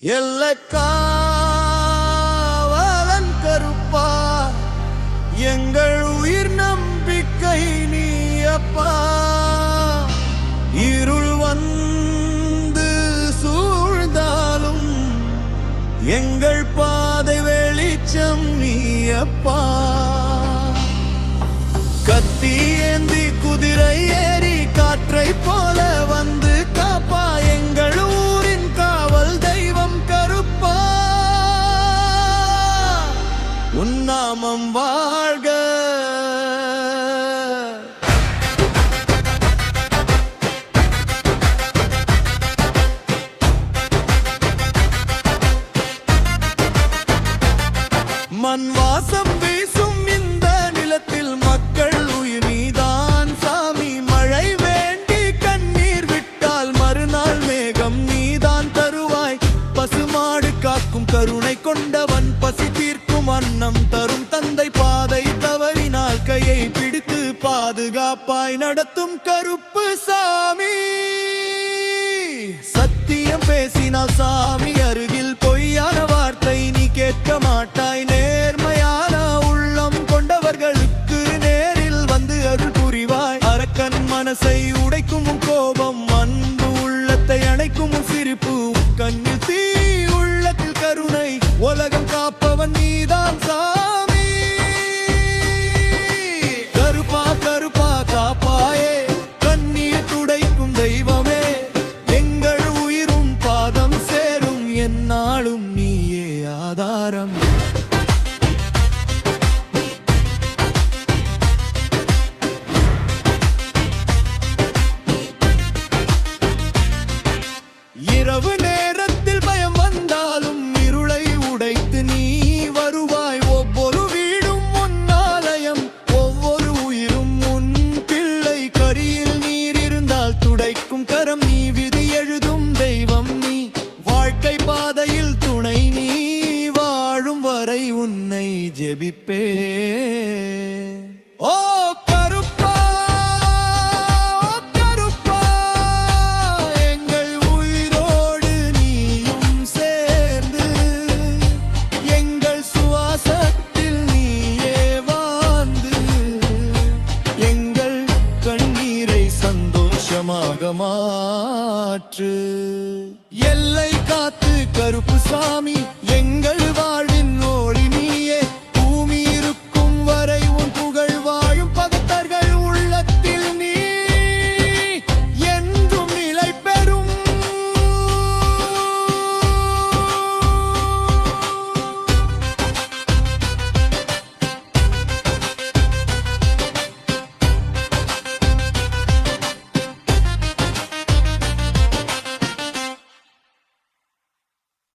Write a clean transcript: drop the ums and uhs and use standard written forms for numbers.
எல்லக்காவலன் கருப்பா எங்கள் உயிர் நம்பிக்கை நீ அப்பா. இருள் வந்து சூழ்ந்தாலும் எங்கள் பாதை வெளிச்சம் நீ அப்பா. கத்தி ஏந்தி குதிரை ஏறி காற்றை போல வந்து காப்பா எங்கள் ஊரின் காவல் தெய்வம் கருப்பா. உன்னாமம் வாழ்க. மண் வாசம் வீசும் இந்த நிலத்தில் மக்கள் உயிர் நீதான் சாமி. மழை வேண்டி கண்ணீர் விட்டால் மறுநாள் மேகம் நீதான் தருவாய். பசுமாடு காக்கும் கருணை கொண்டவன் பசி தீர்க்கும் அன்னம் தரும் தந்தை. பாதை தவறினால் கையை பிடித்து பாதுகாப்பாய் நடத்தும் கருப்பு சாமி. சத்தியம் பேசினால் சாமி அருகில் பொய்யான வார்த்தை நீ கேட்க மாட்டாய். நேர்மையான உள்ளம் கொண்டவர்களுக்கு நேரில் வந்து அருள் புரிவாய். அரக்கன் மனசை உடைக்கும் கோபம், அன்பு உள்ளத்தை அணைக்கும் சிரிப்பு, கண்ணில் தீ உள்ளத்தில் கருணை, உலகம் காப்பவன் நீதான் சாமி. கருப்பா கருப்பா காப்பாயே கண்ணீர் துடைக்கும் தெய்வமே. எங்கள் உயிரும் பாதம் சேரும் என்னாலும் நீயே ஆதாரம். இரவு நேரத்தில் பயம் வந்தாலும் இருளை உடைத்து நீ வருவாய். ஒவ்வொரு வீடும் உன் ஆலயம், ஒவ்வொரு உயிரும் உன் பிள்ளை. கரியில் நீர் இருந்தால் துடைக்கும் கரம் நீ, விதி எழுதும் தெய்வம் நீ. வாழ்க்கை பாதையில் துணை நீ, வாழும் வரை உன்னை ஜெபிப்பே.